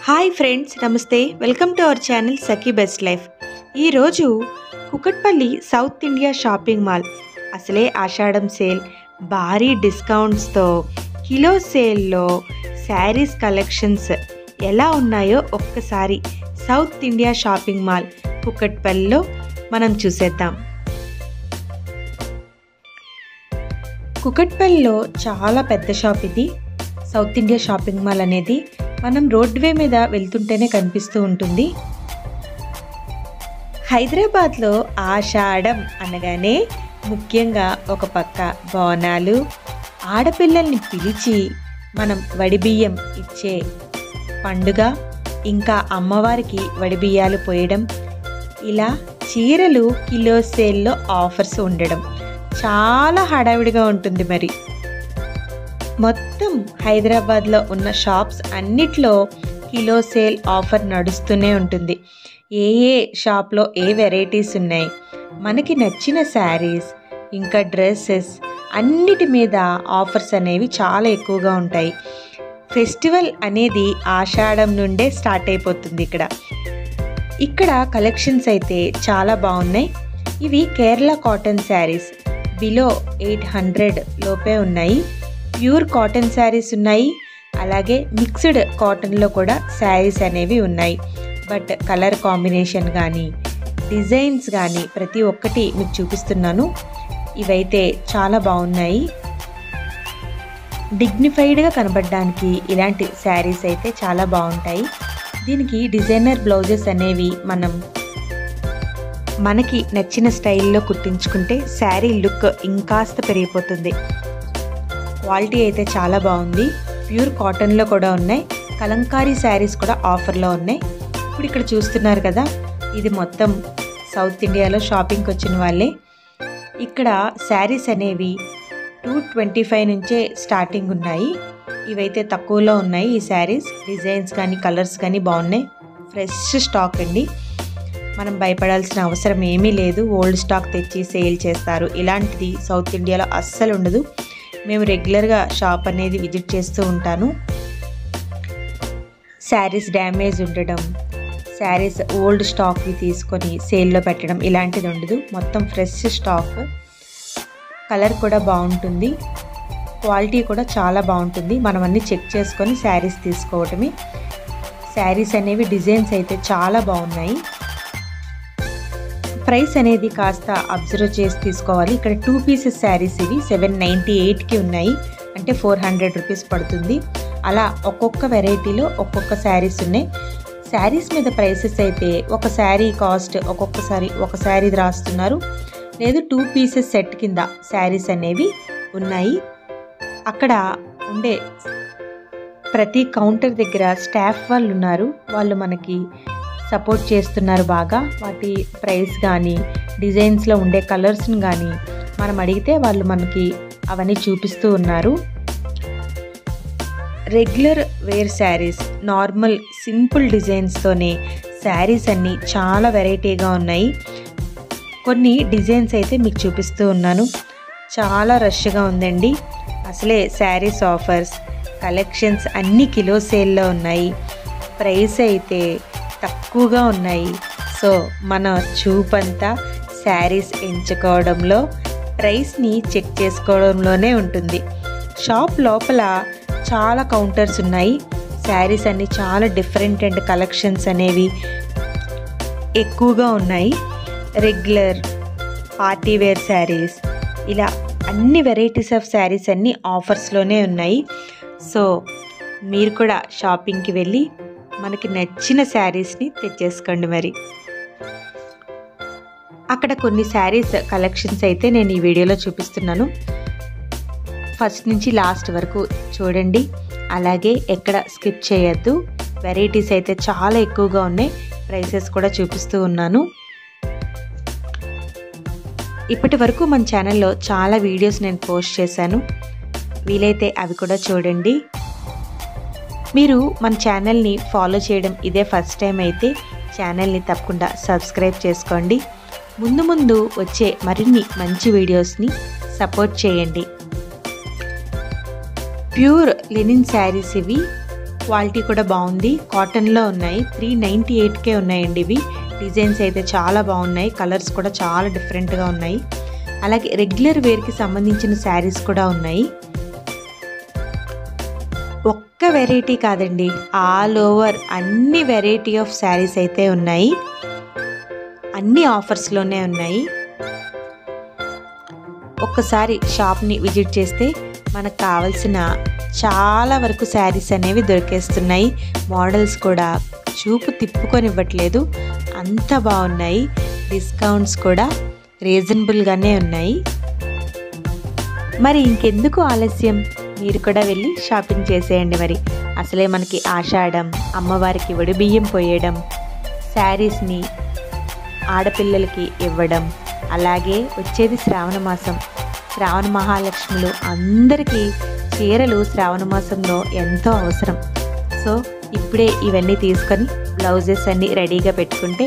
Hi friends, నమస్తే. Welcome to our channel Sakhi best life. ఈరోజు Kukatpally south India shopping mall అసలే Ashadam sale, భారీ డిస్కౌంట్స్తో kilo సేల్లో శారీస్ కలెక్షన్స్ ఎలా ఉన్నాయో ఒక్కసారి సౌత్ ఇండియా షాపింగ్ మాల్ కుకట్పల్లిలో మనం చూసేద్దాం. కుకట్పల్లిలో చాలా పెద్ద షాప్ ఇది. సౌత్ ఇండియా షాపింగ్ మాల్ అనేది మనం రోడ్వే మీద వెళ్తుంటేనే కనిపిస్తూ ఉంటుంది. హైదరాబాద్లో ఆషాఢం అనగానే ముఖ్యంగా ఒక పక్క బోనాలు, ఆడపిల్లల్ని పిలిచి మనం వడిబియ్యం ఇచ్చే పండుగ, ఇంకా అమ్మవారికి వడిబియ్యాలు పోయడం, ఇలా చీరలు కిలో సేల్లో ఆఫర్స్ ఉండడం చాలా హడావిడిగా ఉంటుంది. మరి మొత్తం హైదరాబాద్లో ఉన్న షాప్స్ అన్నిట్లో కిలో సేల్ ఆఫర్ నడుస్తూనే ఉంటుంది. ఏ షాప్లో ఏ వెరైటీస్ ఉన్నాయి, మనకి నచ్చిన శారీస్ ఇంకా డ్రెస్సెస్ అన్నిటి మీద ఆఫర్స్ అనేవి చాలా ఎక్కువగా ఉంటాయి. ఫెస్టివల్ అనేది ఆషాఢం నుండే స్టార్ట్ అయిపోతుంది. ఇక్కడ కలెక్షన్స్ అయితే చాలా బాగున్నాయి. ఇవి కేరళ కాటన్ శారీస్, బిలో 800 లోపే ఉన్నాయి. ప్యూర్ కాటన్ శారీస్ ఉన్నాయి, అలాగే మిక్స్డ్ కాటన్లో కూడా శారీస్ అనేవి ఉన్నాయి. బట్ కలర్ కాంబినేషన్ కానీ డిజైన్స్ కానీ ప్రతి ఒక్కటి మీకు చూపిస్తున్నాను. ఇవైతే చాలా బాగున్నాయి. డిగ్నిఫైడ్గా కనబడడానికి ఇలాంటి శారీస్ అయితే చాలా బాగుంటాయి. దీనికి డిజైనర్ బ్లౌజెస్ అనేవి మనకి నచ్చిన స్టైల్లో కుట్టించుకుంటే శారీ లుక్ ఇంకాస్త పెరిగిపోతుంది. క్వాలిటీ అయితే చాలా బాగుంది. ప్యూర్ కాటన్లో కూడా ఉన్నాయి. కలంకారీ శారీస్ కూడా ఆఫర్లో ఉన్నాయి. ఇప్పుడు ఇక్కడ చూస్తున్నారు కదా, ఇది మొత్తం సౌత్ ఇండియాలో షాపింగ్కి వచ్చిన వాళ్ళే. ఇక్కడ శారీస్ అనేవి 225 నుంచే స్టార్టింగ్ ఉన్నాయి. ఇవైతే తక్కువలో ఉన్నాయి. ఈ శారీస్ డిజైన్స్ కానీ కలర్స్ కానీ బాగున్నాయి. ఫ్రెష్ స్టాక్ అండి. మనం భయపడాల్సిన అవసరం ఏమీ లేదు. ఓల్డ్ స్టాక్ తెచ్చి సేల్ చేస్తారు, ఇలాంటిది సౌత్ ఇండియాలో అస్సలు ఉండదు. మేము రెగ్యులర్గా షాప్ అనేది విజిట్ చేస్తూ ఉంటాను. శారీస్ డ్యామేజ్ ఉండడం, శారీస్ ఓల్డ్ స్టాక్ని తీసుకొని సేల్లో పెట్టడం ఇలాంటిది ఉండదు. మొత్తం ఫ్రెష్ స్టాక్. కలర్ కూడా బాగుంటుంది, క్వాలిటీ కూడా చాలా బాగుంటుంది. మనం అన్నీ చెక్ చేసుకొని శారీస్ తీసుకోవటమే. శారీస్ అనేవి డిజైన్స్ అయితే చాలా బాగున్నాయి. ప్రైస్ అనేది కాస్త అబ్జర్వ్ చేసి తీసుకోవాలి. ఇక్కడ 2 పీసెస్ శారీస్ ఇవి 798కి ఉన్నాయి, అంటే 400 రూపీస్ పడుతుంది. అలా ఒక్కొక్క వెరైటీలో ఒక్కొక్క శారీస్ ఉన్నాయి. శారీస్ మీద ప్రైసెస్ అయితే ఒక శారీ కాస్ట్ ఒక్కొక్కసారి ఒక శారీ రాస్తున్నారు, లేదు 2 పీసెస్ సెట్ కింద శారీస్ అనేవి ఉన్నాయి. అక్కడ ఉండే ప్రతి కౌంటర్ దగ్గర స్టాఫ్ వాళ్ళు ఉన్నారు. వాళ్ళు మనకి సపోర్ట్ చేస్తున్నారు బాగా. వాటి ప్రైస్ కానీ డిజైన్స్లో ఉండే కలర్స్ని కానీ మనం అడిగితే వాళ్ళు మనకి అవన్నీ చూపిస్తూ ఉన్నారు. Regular wear saris, normal simple డిజైన్స్తోనే శారీస్ అన్నీ చాలా వెరైటీగా ఉన్నాయి. కొన్ని డిజైన్స్ అయితే మీకు చూపిస్తూ ఉన్నాను. చాలా రష్గా ఉందండి. అసలే శారీస్ ఆఫర్స్ కలెక్షన్స్ అన్ని కిలో సేల్లో ఉన్నాయి. ప్రైస్ అయితే తక్కువగా ఉన్నాయి. సో మన చూపంతా శారీస్ ఎంచుకోవడంలో, ప్రైస్ని చెక్ చేసుకోవడంలోనే ఉంటుంది. షాప్ లోపల చాలా కౌంటర్స్ ఉన్నాయి. శారీస్ అన్నీ చాలా డిఫరెంట్ అండ్ కలెక్షన్స్ అనేవి ఎక్కువగా ఉన్నాయి. రెగ్యులర్, పార్టీ వేర్ శారీస్, ఇలా అన్ని వెరైటీస్ ఆఫ్ శారీస్ అన్నీ ఆఫర్స్లోనే ఉన్నాయి. సో మీరు కూడా షాపింగ్కి వెళ్ళి మనకి నచ్చిన శారీస్ని తెచ్చేసుకోండి. మరి అక్కడ కొన్ని శారీస్ కలెక్షన్స్ అయితే నేను ఈ వీడియోలో చూపిస్తున్నాను. ఫస్ట్ నుంచి లాస్ట్ వరకు చూడండి, అలాగే ఎక్కడ స్కిప్ చేయొద్దు. వెరైటీస్ అయితే చాలా ఎక్కువగా ఉన్నాయి. ప్రైసెస్ కూడా చూపిస్తూ ఉన్నాను. ఇప్పటి వరకు మన ఛానల్లో చాలా వీడియోస్ నేను పోస్ట్ చేశాను, వీలైతే అవి కూడా చూడండి. మీరు మన ఛానల్ని ఫాలో చేయడం ఇదే ఫస్ట్ టైం అయితే ఛానల్ని తప్పకుండా సబ్స్క్రైబ్ చేసుకోండి. ముందు వచ్చే మరిన్ని మంచి వీడియోస్ని సపోర్ట్ చేయండి. ప్యూర్ లినిన్ శారీస్ ఇవి క్వాలిటీ కూడా బాగుంది. కాటన్లో ఉన్నాయి. 398కే ఉన్నాయండి ఇవి. డిజైన్స్ అయితే చాలా బాగున్నాయి. కలర్స్ కూడా చాలా డిఫరెంట్గా ఉన్నాయి. అలాగే రెగ్యులర్ వేర్కి సంబంధించిన శారీస్ కూడా ఉన్నాయి. ఒక్క వెరైటీ కాదండి, ఆల్ ఓవర్ అన్ని వెరైటీ ఆఫ్ శారీస్ అయితే ఉన్నాయి. అన్ని ఆఫర్స్లోనే ఉన్నాయి. ఒక్కసారి షాప్ని విజిట్ చేస్తే మనకు కావాల్సిన చాలా వరకు శారీస్ అనేవి దొరికేస్తున్నాయి. మోడల్స్ కూడా చూపు తిప్పుకొని ఇవ్వట్లేదు, అంత బాగున్నాయి. డిస్కౌంట్స్ కూడా రీజనబుల్గానే ఉన్నాయి. మరి ఇంకెందుకు ఆలస్యం, మీరు కూడా వెళ్ళి షాపింగ్ చేసేయండి. మరి అసలే మనకి ఆషాఢం, అమ్మవారికి వడిబియ్యం పోయడం, శారీస్ని ఆడపిల్లలకి ఇవ్వడం, అలాగే వచ్చేది శ్రావణ మాసం, శ్రావణ మహాలక్ష్ములు అందరికీ చీరలు శ్రావణ మాసంలో ఎంతో అవసరం. సో ఇప్పుడే ఇవన్నీ తీసుకొని బ్లౌజెస్ అన్నీ రెడీగా పెట్టుకుంటే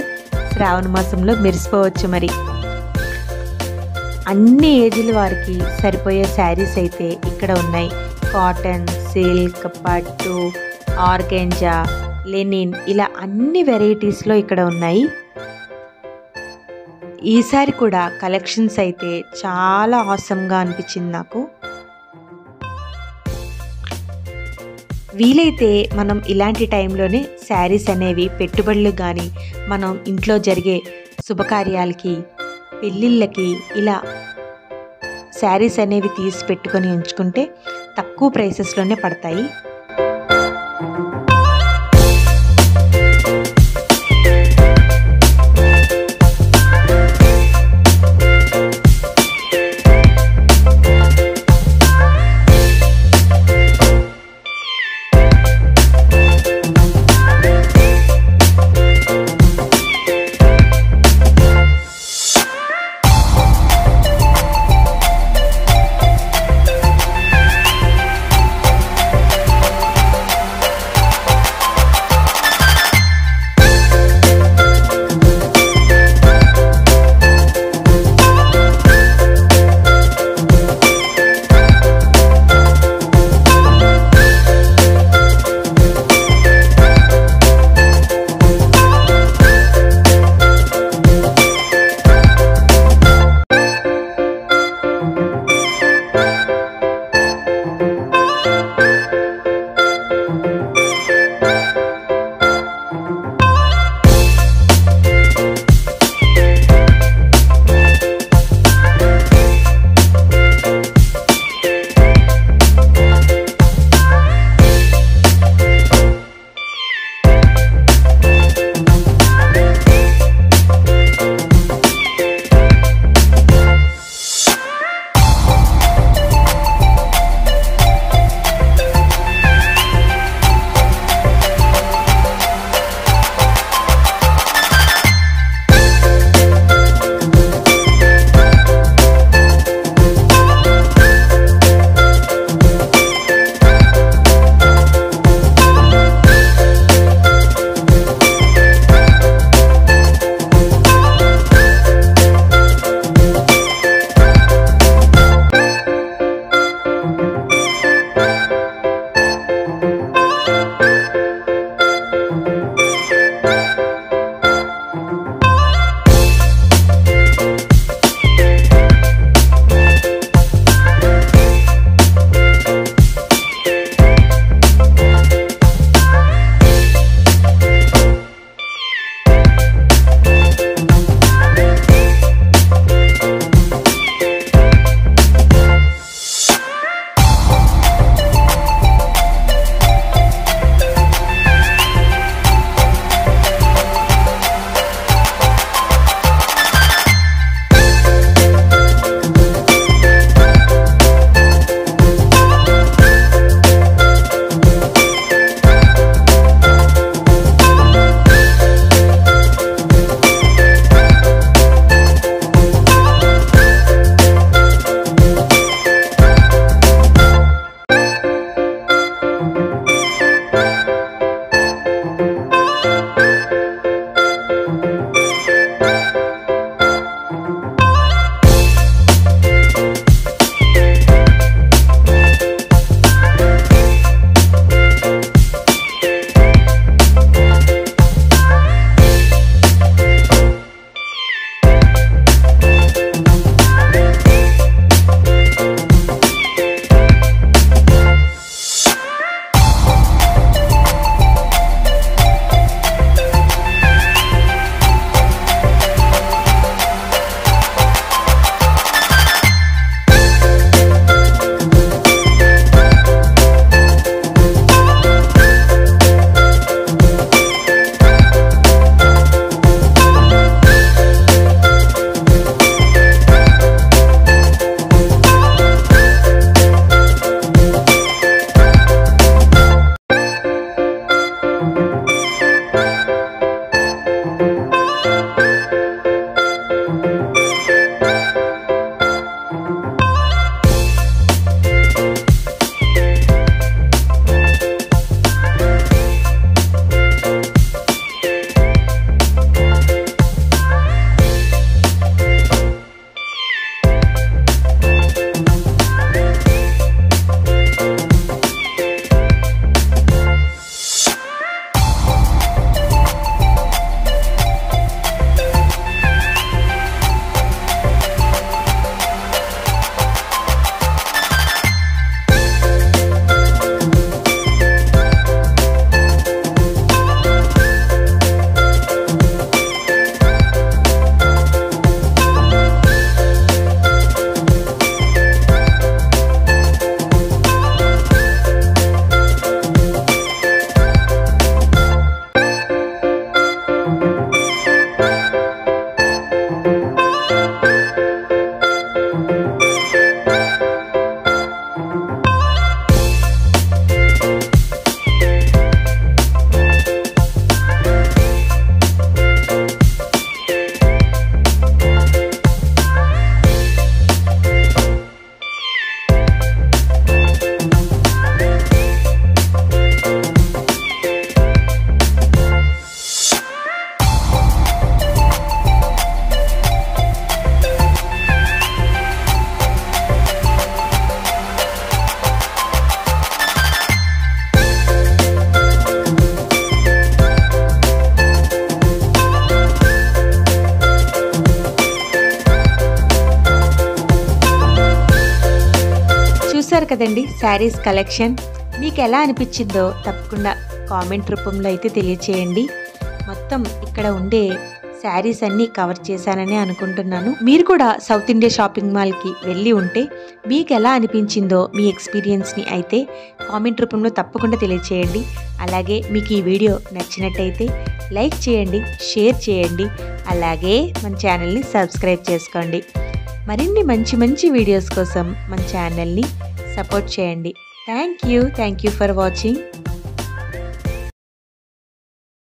శ్రావణ మాసంలో మెరిసిపోవచ్చు. మరి అన్ని ఏజ్ల వారికి సరిపోయే శారీస్ అయితే ఇక్కడ ఉన్నాయి. కాటన్, సిల్క్, పట్టు, ఆర్గెంజా, లెనిన్, ఇలా అన్ని వెరైటీస్లో ఇక్కడ ఉన్నాయి. ఈసారి కూడా కలెక్షన్స్ అయితే చాలా ఆసమ్గా అనిపించింది నాకు. వీలైతే మనం ఇలాంటి టైంలోనే శారీస్ అనేవి పెట్టుబడులు కానీ, మనం ఇంట్లో జరిగే శుభకార్యాలకి, పెళ్ళిళ్ళకి ఇలా శారీస్ అనేవి తీసి పెట్టుకొని ఉంచుకుంటే తక్కువ ప్రైసెస్లోనే పడతాయి. చూసారు కదండి శారీస్ కలెక్షన్. మీకు ఎలా అనిపించిందో తప్పకుండా కామెంట్ రూపంలో అయితే తెలియచేయండి. మొత్తం ఇక్కడ ఉండే శారీస్ అన్నీ కవర్ చేశానని అనుకుంటున్నాను. మీరు కూడా సౌత్ ఇండియా షాపింగ్ మాల్కి వెళ్ళి ఉంటే మీకు ఎలా అనిపించిందో మీ ఎక్స్పీరియన్స్ని అయితే కామెంట్ రూపంలో తప్పకుండా తెలియచేయండి. అలాగే మీకు ఈ వీడియో నచ్చినట్టయితే లైక్ చేయండి, షేర్ చేయండి, అలాగే మన ఛానల్ని సబ్స్క్రైబ్ చేసుకోండి. మరిన్ని మంచి వీడియోస్ కోసం మన ఛానల్ని సపోర్ట్ చేయండి. Thank you for watching.